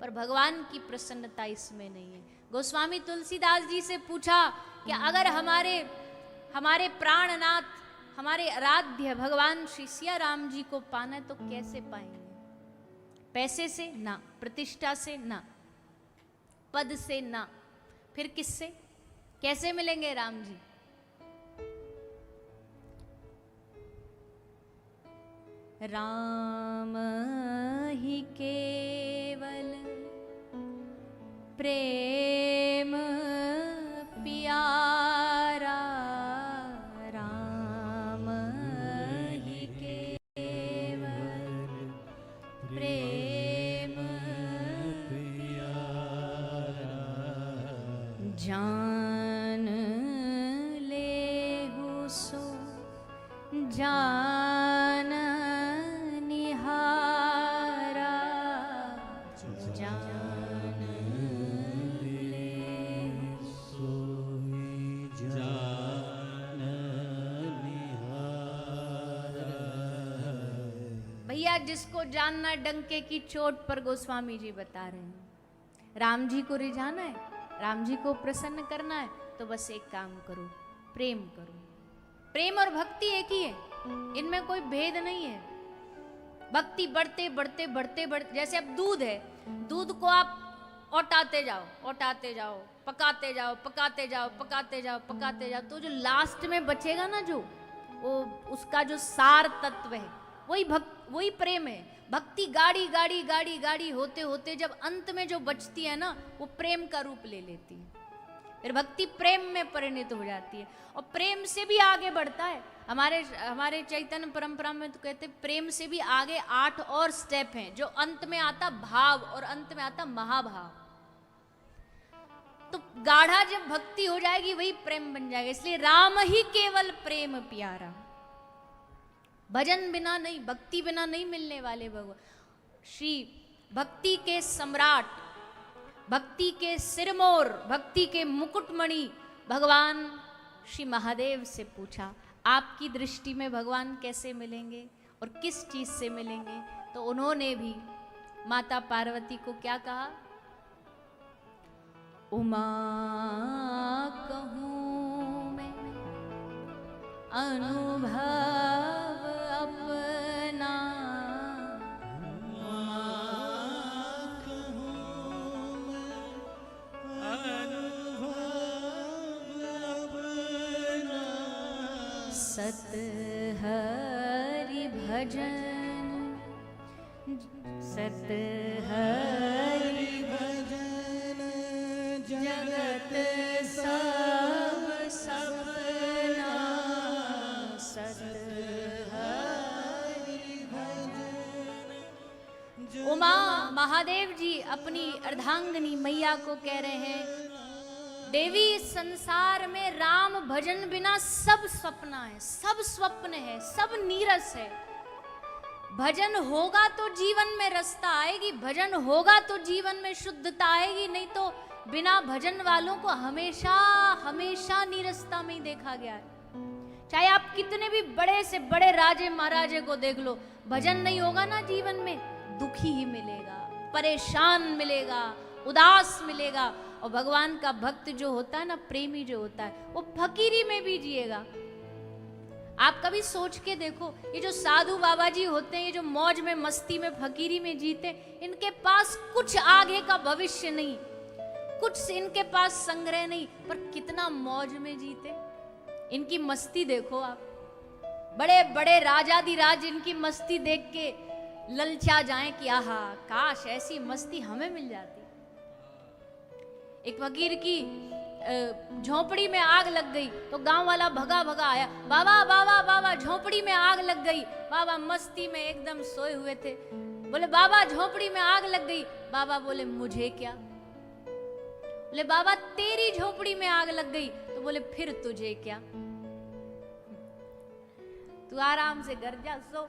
पर भगवान की प्रसन्नता इसमें नहीं है। गोस्वामी तुलसीदास जी से पूछा कि अगर हमारे प्राणनाथ, हमारे आराध्य भगवान श्री सिया राम जी को पाना है तो कैसे पाएंगे? पैसे से ना, प्रतिष्ठा से ना, पद से ना, फिर किससे, कैसे मिलेंगे राम जी? राम ही केवल प्रेम प्यारा, राम ही केवल प्रेम प्यारा, जान लेहु सो जान निहारा, जान लेहु सो जान निहारा। भैया जिसको जानना डंके की चोट पर, गोस्वामी जी बता रहे हैं, राम जी को रिझाना है, राम जी को प्रसन्न करना है, तो बस एक काम करो, प्रेम करो। प्रेम और भक्ति एक ही है, इनमें कोई भेद नहीं है। भक्ति बढ़ते बढ़ते बढ़ते बढ़ते, जैसे अब दूध है, दूध को आप औटाते जाओ, औटाते जाओ, पकाते जाओ, पकाते जाओ, पकाते जाओ, पकाते जाओ, तो जो लास्ट में बचेगा ना, जो वो उसका जो सार तत्व है, वही प्रेम है। भक्ति गाड़ी गाड़ी गाड़ी गाड़ी होते होते जब अंत में जो बचती है ना, वो प्रेम का रूप ले लेती है। फिर भक्ति प्रेम में परिणित हो जाती है और प्रेम से भी आगे बढ़ता है। हमारे चैतन्य परंपरा में तो कहते प्रेम से भी आगे 8 और स्टेप हैं, जो अंत में आता भाव और अंत में आता महाभाव। तो गाढ़ा जब भक्ति हो जाएगी वही प्रेम बन जाएगा। इसलिए राम ही केवल प्रेम प्यारा, भजन बिना नहीं, भक्ति बिना नहीं मिलने वाले भगवान। श्री भक्ति के सम्राट, भक्ति के सिरमौर, भक्ति के मुकुटमणि भगवान श्री महादेव से पूछा, आपकी दृष्टि में भगवान कैसे मिलेंगे और किस चीज से मिलेंगे? तो उन्होंने भी माता पार्वती को क्या कहा? उमा कहूँ मैं अनुभव अपना, सत हरि भजन, सत हरि भजन जगत सब सपना, सत हरि भजन। उमा महादेव जी अपनी अर्धांगिनी मैया को कह रहे हैं, देवी संसार में राम भजन बिना सब सपना है, सब स्वप्न है, सब नीरस है। भजन होगा तो जीवन में रसता आएगी, भजन होगा तो जीवन में शुद्धता आएगी, नहीं तो बिना भजन वालों को हमेशा हमेशा नीरसता में ही देखा गया है। चाहे आप कितने भी बड़े से बड़े राजे महाराजे को देख लो, भजन नहीं होगा ना जीवन में, दुखी ही मिलेगा, परेशान मिलेगा, उदास मिलेगा। और भगवान का भक्त जो होता है ना, प्रेमी जो होता है, वो फकीरी में भी जिएगा। आप कभी सोच के देखो, ये जो साधु बाबा जी होते हैं, ये जो मौज में मस्ती में फकीरी में जीते, इनके पास कुछ आगे का भविष्य नहीं, कुछ इनके पास संग्रह नहीं, पर कितना मौज में जीते। इनकी मस्ती देखो आप, बड़े बड़े राजाधिराज इनकी मस्ती देख के ललचा जाएं कि आहा काश ऐसी मस्ती हमें मिल जाती। एक फकीर की झोपड़ी में आग लग गई तो गांव वाला भगा भगा आया, बाबा बाबा बाबा झोपड़ी में आग लग गई। बाबा मस्ती में एकदम सोए हुए थे, बोले बाबा झोपड़ी में आग लग गई। बाबा बोले मुझे क्या? बोले बाबा तेरी झोपड़ी में आग लग गई। तो बोले फिर तुझे क्या, तू आराम से घर जा, सो,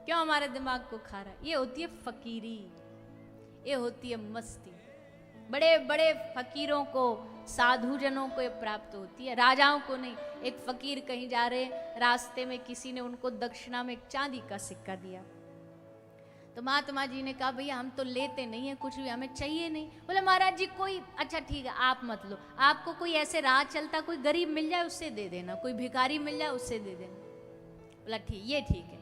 क्यों हमारे दिमाग को खा रहा है? ये होती है फकीरी, ये होती है मस्ती। बड़े बड़े फकीरों को, साधुजनों को ये प्राप्त होती है, राजाओं को नहीं। एक फकीर कहीं जा रहे, रास्ते में किसी ने उनको दक्षिणा में एक चांदी का सिक्का दिया, तो महात्मा जी ने कहा भैया हम तो लेते नहीं है कुछ भी, हमें चाहिए नहीं। बोले महाराज जी कोई, अच्छा ठीक है आप मत लो, आपको कोई ऐसे राह चलता कोई गरीब मिल जाए उससे दे देना, कोई भिखारी मिल जाए उससे दे देना। बोला ठीक, ये ठीक है।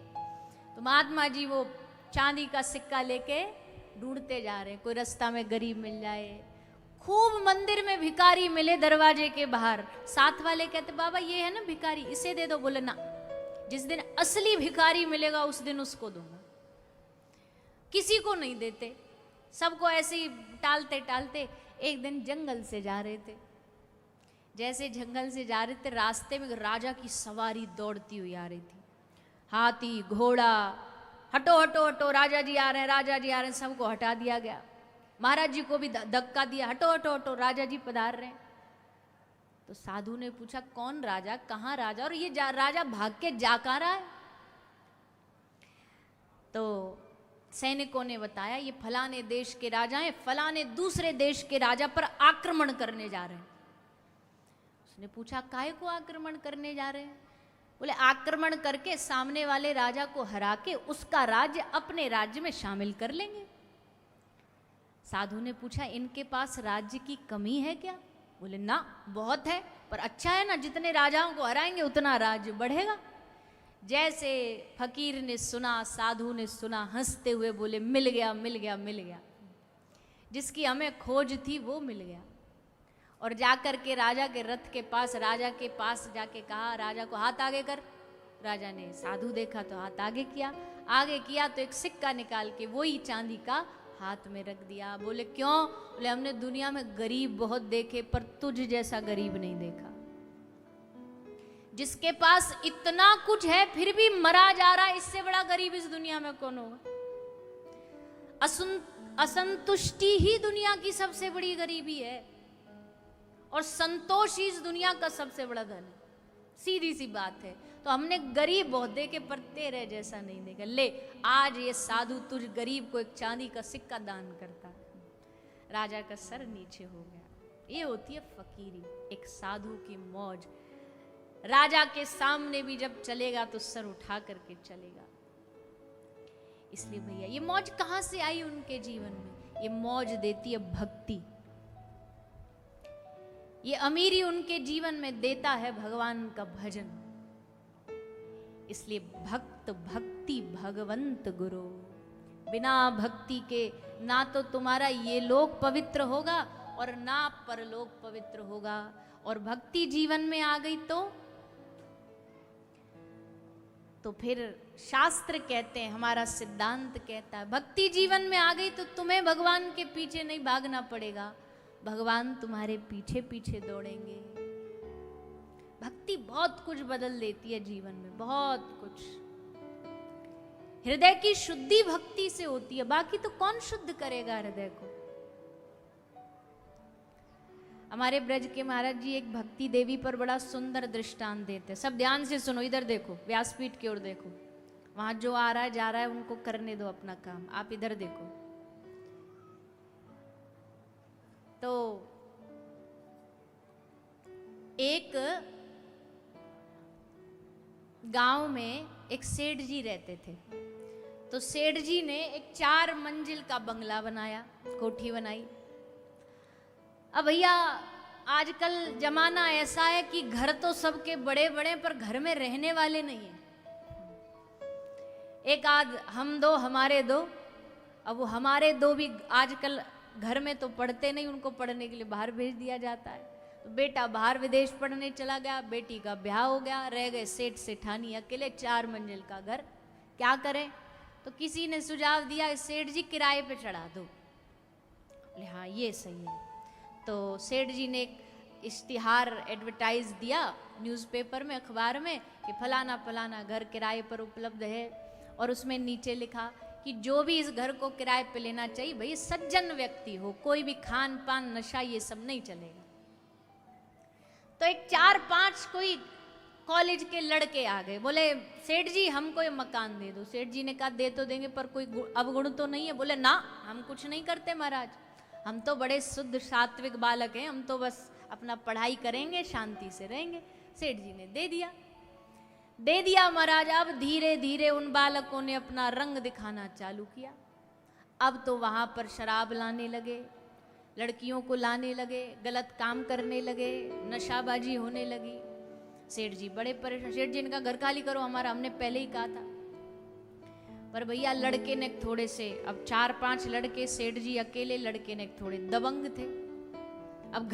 तो महात्मा जी वो चांदी का सिक्का लेके ढूंढते जा रहे हैं, कोई रास्ता में गरीब मिल जाए। खूब मंदिर में भिखारी मिले दरवाजे के बाहर, साथ वाले कहते बाबा ये है ना भिखारी, इसे दे दो। बोले ना, जिस दिन असली भिखारी मिलेगा उस दिन उसको दूंगा, किसी को नहीं देते। सबको ऐसे ही टालते टालते एक दिन जंगल से जा रहे थे। जैसे जंगल से जा रहे थे, रास्ते में राजा की सवारी दौड़ती हुई आ रही थी, हाथी घोड़ा, हटो हटो हटो राजा जी आ रहे हैं, राजा जी आ रहे हैं। सबको हटा दिया गया, महाराज जी को भी धक्का दिया, हटो हटो हटो राजा जी पधार रहे हैं। तो साधु ने पूछा कौन राजा, कहाँ राजा, और ये राजा भाग के जा कहाँ रहा है। तो सैनिकों ने बताया ये फलाने देश के राजा हैं, फलाने दूसरे देश के राजा पर आक्रमण करने जा रहे हैं। उसने पूछा काहे को आक्रमण करने जा रहे हैं। बोले आक्रमण करके सामने वाले राजा को हरा के उसका राज्य अपने राज्य में शामिल कर लेंगे। साधु ने पूछा इनके पास राज्य की कमी है क्या। बोले ना, बहुत है, पर अच्छा है ना, जितने राजाओं को हराएंगे उतना राज्य बढ़ेगा। जैसे फकीर ने सुना, साधु ने सुना, हंसते हुए बोले मिल गया मिल गया मिल गया, जिसकी हमें खोज थी वो मिल गया। और जाकर के राजा के रथ के पास, राजा के पास जाके कहा राजा को हाथ आगे कर। राजा ने साधु देखा तो हाथ आगे किया, आगे किया तो एक सिक्का निकाल के वही चांदी का हाथ में रख दिया। बोले क्यों। बोले हमने दुनिया में गरीब बहुत देखे पर तुझ जैसा गरीब नहीं देखा, जिसके पास इतना कुछ है फिर भी मरा जा रहा है, इससे बड़ा गरीब इस दुनिया में कौन होगा। असंतुष्टि ही दुनिया की सबसे बड़ी गरीबी है, और संतोष ही इस दुनिया का सबसे बड़ा धन है। सीधी सी बात है। तो हमने गरीब बहुत देखे पर तेरे जैसा नहीं देखा। ले आज ये साधु तुझ गरीब को एक चांदी का सिक्का दान करता है। राजा का सर नीचे हो गया। ये होती है फकीरी, एक साधु की मौज। राजा के सामने भी जब चलेगा तो सर उठा करके चलेगा। इसलिए भैया ये मौज कहां से आई उनके जीवन में। ये मौज देती है भक्ति, ये अमीरी उनके जीवन में देता है भगवान का भजन। इसलिए भक्त भक्ति भगवंत गुरु, बिना भक्ति के ना तो तुम्हारा ये लोक पवित्र होगा और ना परलोक पवित्र होगा। और भक्ति जीवन में आ गई तो फिर शास्त्र कहते हैं, हमारा सिद्धांत कहता है भक्ति जीवन में आ गई तो तुम्हें भगवान के पीछे नहीं भागना पड़ेगा, भगवान तुम्हारे पीछे पीछे दौड़ेंगे। भक्ति बहुत कुछ बदल देती है जीवन में, बहुत कुछ। हृदय की शुद्धि भक्ति से होती है, बाकी तो कौन शुद्ध करेगा हृदय को। हमारे ब्रज के महाराज जी एक भक्ति देवी पर बड़ा सुंदर दृष्टांत देते हैं। सब ध्यान से सुनो, इधर देखो, व्यासपीठ की ओर देखो, वहां जो आ रहा है जा रहा है उनको करने दो अपना काम, आप इधर देखो। तो एक गांव में एक सेठ जी रहते थे। तो सेठ जी ने एक 4 मंजिल का बंगला बनाया, कोठी बनाई। अब भैया आजकल जमाना ऐसा है कि घर तो सबके बड़े बड़े पर घर में रहने वाले नहीं है। एक आध हम दो हमारे दो, अब वो हमारे दो भी आजकल घर में तो पढ़ते नहीं, उनको पढ़ने के लिए बाहर भेज दिया जाता है। तो बेटा बाहर विदेश पढ़ने चला गया, बेटी का ब्याह हो गया, रह गए सेठ सेठानी अकेले 4 मंजिल का घर। क्या करें। तो किसी ने सुझाव दिया सेठ जी किराए पे चढ़ा दो। बोले हाँ ये सही है। तो सेठ जी ने एक इश्तिहार एडवर्टाइज दिया न्यूज़पेपर में, अखबार में, कि फलाना फलाना घर किराए पर उपलब्ध है। और उसमें नीचे लिखा कि जो भी इस घर को किराए पे लेना चाहिए भाई सज्जन व्यक्ति हो, कोई भी खान पान नशा ये सब नहीं चलेगा। तो एक 4-5 कोई कॉलेज के लड़के आ गए, बोले सेठ जी हमको ये मकान दे दो। सेठ जी ने कहा दे तो देंगे पर कोई अवगुण तो नहीं है। बोले ना हम कुछ नहीं करते महाराज, हम तो बड़े शुद्ध सात्विक बालक हैं, हम तो बस अपना पढ़ाई करेंगे शांति से रहेंगे। सेठ जी ने दे दिया महाराज। अब धीरे धीरे उन बालकों ने अपना रंग दिखाना चालू किया। अब तो वहां पर शराब लाने लगे, लड़कियों को लाने लगे, गलत काम करने लगे, नशाबाजी होने लगी। सेठ जी बड़े परेशान। सेठ जी ने कहा घर खाली करो हमारा, हमने पहले ही कहा था। पर भैया लड़के ने थोड़े से, अब 4-5 लड़के, सेठ जी अकेले, लड़के ने थोड़े दबंग थे। अब